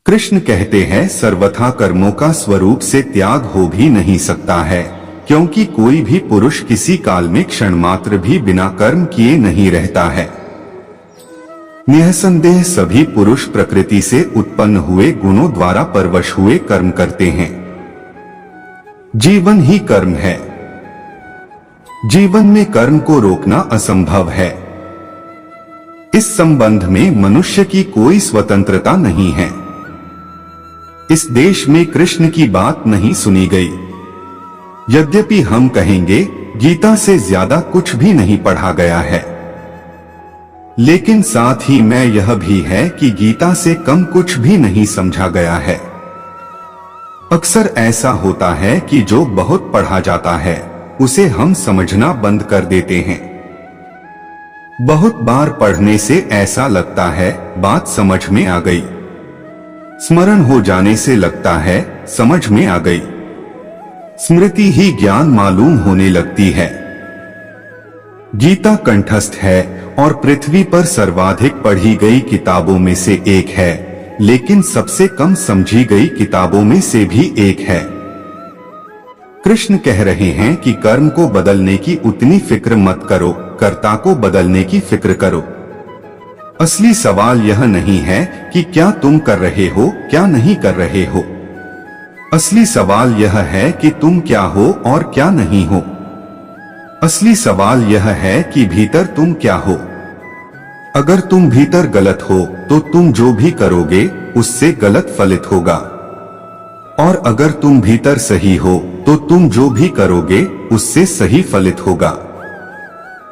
कृष्ण कहते हैं सर्वथा कर्मों का स्वरूप से त्याग हो भी नहीं सकता है, क्योंकि कोई भी पुरुष किसी काल में क्षण मात्र भी बिना कर्म किए नहीं रहता है। निःसंदेह सभी पुरुष प्रकृति से उत्पन्न हुए गुणों द्वारा परवश हुए कर्म करते हैं। जीवन ही कर्म है। जीवन में कर्म को रोकना असंभव है। इस संबंध में मनुष्य की कोई स्वतंत्रता नहीं है। इस देश में कृष्ण की बात नहीं सुनी गई। यद्यपि हम कहेंगे गीता से ज्यादा कुछ भी नहीं पढ़ा गया है, लेकिन साथ ही में यह भी है कि गीता से कम कुछ भी नहीं समझा गया है। अक्सर ऐसा होता है कि जो बहुत पढ़ा जाता है उसे हम समझना बंद कर देते हैं। बहुत बार पढ़ने से ऐसा लगता है बात समझ में आ गई, स्मरण हो जाने से लगता है समझ में आ गई, स्मृति ही ज्ञान मालूम होने लगती है। गीता कंठस्थ है और पृथ्वी पर सर्वाधिक पढ़ी गई किताबों में से एक है, लेकिन सबसे कम समझी गई किताबों में से भी एक है। कृष्ण कह रहे हैं कि कर्म को बदलने की उतनी फिक्र मत करो, कर्ता को बदलने की फिक्र करो। असली सवाल यह नहीं है कि क्या तुम कर रहे हो, क्या नहीं कर रहे हो। असली सवाल यह है कि तुम क्या हो और क्या नहीं हो। असली सवाल यह है कि भीतर तुम क्या हो। अगर तुम भीतर गलत हो तो तुम जो भी करोगे उससे गलत फलित होगा, और अगर तुम भीतर सही हो तो तुम जो भी करोगे उससे सही फलित होगा।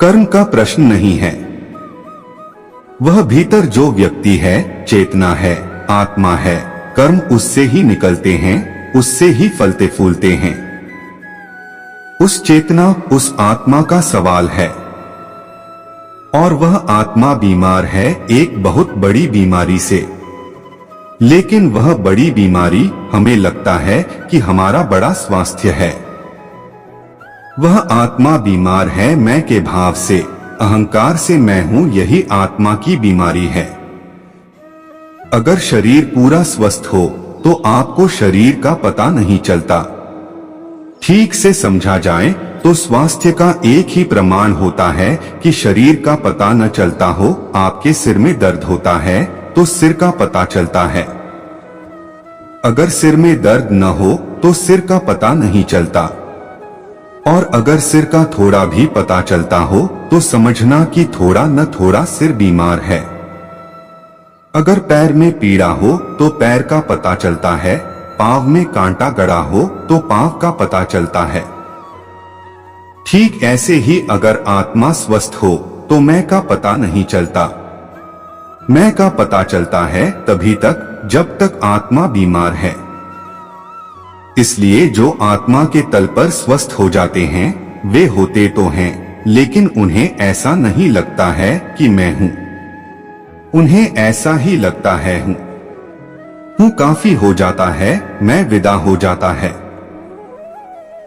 कर्म का प्रश्न नहीं है। वह भीतर जो व्यक्ति है, चेतना है, आत्मा है, कर्म उससे ही निकलते हैं, उससे ही फलते फूलते हैं। उस चेतना, उस आत्मा का सवाल है। और वह आत्मा बीमार है एक बहुत बड़ी बीमारी से। लेकिन वह बड़ी बीमारी हमें लगता है कि हमारा बड़ा स्वास्थ्य है। वह आत्मा बीमार है मैं के भाव से, अहंकार से मैं हूं, यही आत्मा की बीमारी है। अगर शरीर पूरा स्वस्थ हो तो आपको शरीर का पता नहीं चलता। ठीक से समझा जाए तो स्वास्थ्य का एक ही प्रमाण होता है कि शरीर का पता न चलता हो। आपके सिर में दर्द होता है तो सिर का पता चलता है। अगर सिर में दर्द न हो तो सिर का पता नहीं चलता, और अगर सिर का थोड़ा भी पता चलता हो तो समझना कि थोड़ा न थोड़ा सिर बीमार है। अगर पैर में पीड़ा हो तो पैर का पता चलता है, पांव में कांटा गड़ा हो तो पांव का पता चलता है। ठीक ऐसे ही अगर आत्मा स्वस्थ हो तो मैं का पता नहीं चलता। मैं का पता चलता है तभी तक जब तक आत्मा बीमार है। इसलिए जो आत्मा के तल पर स्वस्थ हो जाते हैं वे होते तो हैं, लेकिन उन्हें ऐसा नहीं लगता है कि मैं हूं। उन्हें ऐसा ही लगता है हूं काफी हो जाता है, मैं विदा हो जाता है।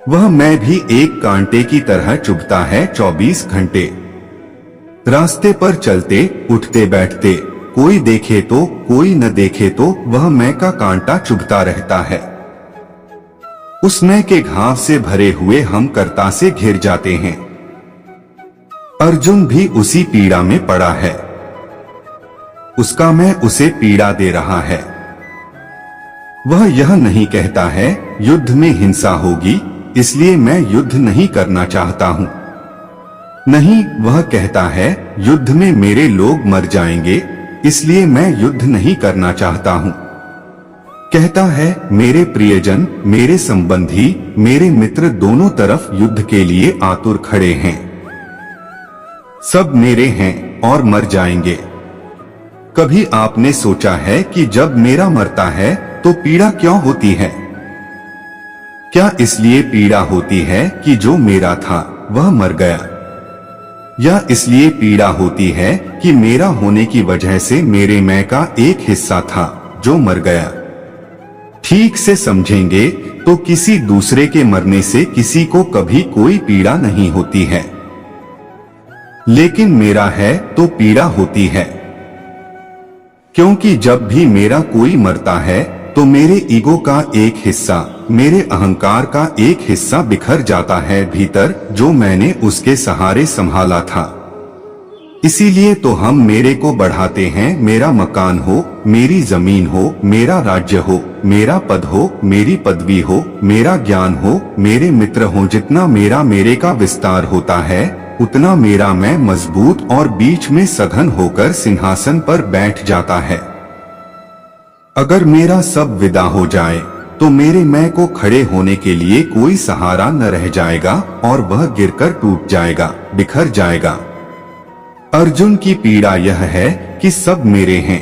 वह मैं भी एक कांटे की तरह चुभता है 24 घंटे। रास्ते पर चलते उठते बैठते, कोई देखे तो कोई न देखे तो वह मैं का कांटा चुभता रहता है। उस मैं के घाव से भरे हुए हम कर्ता से घिर जाते हैं। अर्जुन भी उसी पीड़ा में पड़ा है। उसका मैं उसे पीड़ा दे रहा है। वह यह नहीं कहता है युद्ध में हिंसा होगी इसलिए मैं युद्ध नहीं करना चाहता हूं। नहीं, वह कहता है युद्ध में मेरे लोग मर जाएंगे इसलिए मैं युद्ध नहीं करना चाहता हूं। कहता है मेरे प्रियजन, मेरे संबंधी, मेरे मित्र दोनों तरफ युद्ध के लिए आतुर खड़े हैं। सब मेरे हैं और मर जाएंगे। कभी आपने सोचा है कि जब मेरा मरता है तो पीड़ा क्यों होती है? क्या इसलिए पीड़ा होती है कि जो मेरा था वह मर गया, या इसलिए पीड़ा होती है कि मेरा होने की वजह से मेरे मैं का एक हिस्सा था जो मर गया? ठीक से समझेंगे तो किसी दूसरे के मरने से किसी को कभी कोई पीड़ा नहीं होती है, लेकिन मेरा है तो पीड़ा होती है। क्योंकि जब भी मेरा कोई मरता है तो मेरे ईगो का एक हिस्सा, मेरे अहंकार का एक हिस्सा बिखर जाता है भीतर, जो मैंने उसके सहारे संभाला था। इसीलिए तो हम मेरे को बढ़ाते हैं। मेरा मकान हो, मेरी जमीन हो, मेरा राज्य हो, मेरा पद हो, मेरी पदवी हो, मेरा ज्ञान हो, मेरे मित्र हो। जितना मेरे का विस्तार होता है उतना मेरा मैं मजबूत और बीच में सघन होकर सिंहासन पर बैठ जाता है। अगर मेरा सब विदा हो जाए तो मेरे मैं को खड़े होने के लिए कोई सहारा न रह जाएगा और वह गिरकर टूट जाएगा, बिखर जाएगा। अर्जुन की पीड़ा यह है कि सब मेरे हैं।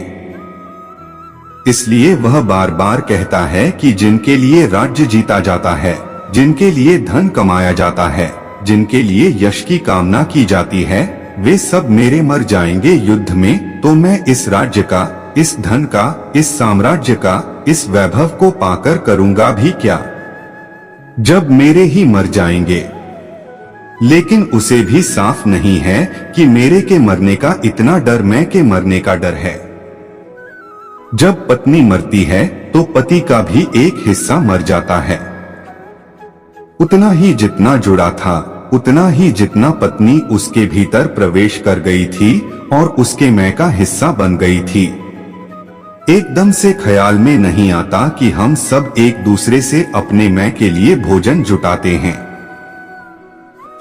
इसलिए वह बार बार कहता है कि जिनके लिए राज्य जीता जाता है, जिनके लिए धन कमाया जाता है, जिनके लिए यश की कामना की जाती है, वे सब मेरे मर जाएंगे युद्ध में, तो मैं इस राज्य का, इस धन का, इस साम्राज्य का, इस वैभव को पाकर करूंगा भी क्या, जब मेरे ही मर जाएंगे। लेकिन उसे भी साफ नहीं है कि मेरे के मरने का इतना डर मैं के मरने का डर है। जब पत्नी मरती है तो पति का भी एक हिस्सा मर जाता है। उतना ही जितना जुड़ा था, उतना ही जितना पत्नी उसके भीतर प्रवेश कर गई थी और उसके मैं का हिस्सा बन गई थी। एकदम से ख्याल में नहीं आता कि हम सब एक दूसरे से अपने मैं के लिए भोजन जुटाते हैं।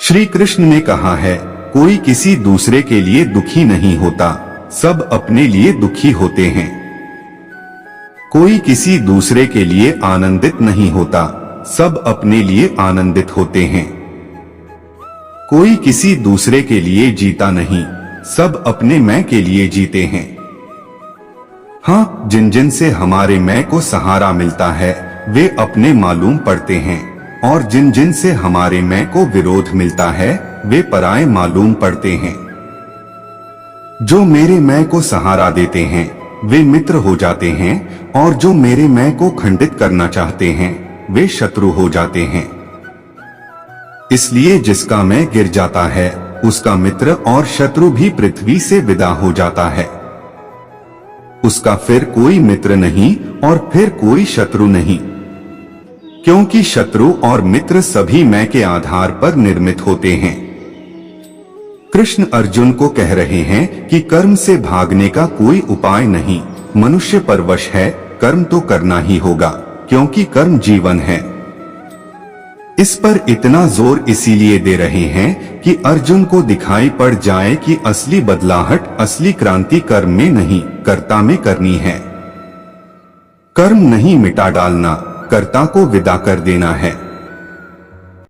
श्री कृष्ण ने कहा है, कोई किसी दूसरे के लिए दुखी नहीं होता, सब अपने लिए दुखी होते हैं। कोई किसी दूसरे के लिए आनंदित नहीं होता, सब अपने लिए आनंदित होते हैं। कोई किसी दूसरे के लिए जीता नहीं, सब अपने मैं के लिए जीते हैं। हाँ, जिन जिन से हमारे मैं को सहारा मिलता है वे अपने मालूम पड़ते हैं, और जिन जिन से हमारे मैं को विरोध मिलता है वे पराए मालूम पड़ते हैं। जो मेरे मैं को सहारा देते हैं वे मित्र हो जाते हैं, और जो मेरे मैं को खंडित करना चाहते हैं वे शत्रु हो जाते हैं। इसलिए जिसका मैं गिर जाता है उसका मित्र और शत्रु भी पृथ्वी से विदा हो जाता है। उसका फिर कोई मित्र नहीं और फिर कोई शत्रु नहीं, क्योंकि शत्रु और मित्र सभी मैं के आधार पर निर्मित होते हैं। कृष्ण अर्जुन को कह रहे हैं कि कर्म से भागने का कोई उपाय नहीं, मनुष्य पर वश है, कर्म तो करना ही होगा, क्योंकि कर्म जीवन है। इस पर इतना जोर इसीलिए दे रहे हैं कि अर्जुन को दिखाई पड़ जाए कि असली बदलाहट, असली क्रांति कर्म में नहीं, कर्ता में करनी है। कर्म नहीं मिटा डालना, कर्ता को विदा कर देना है।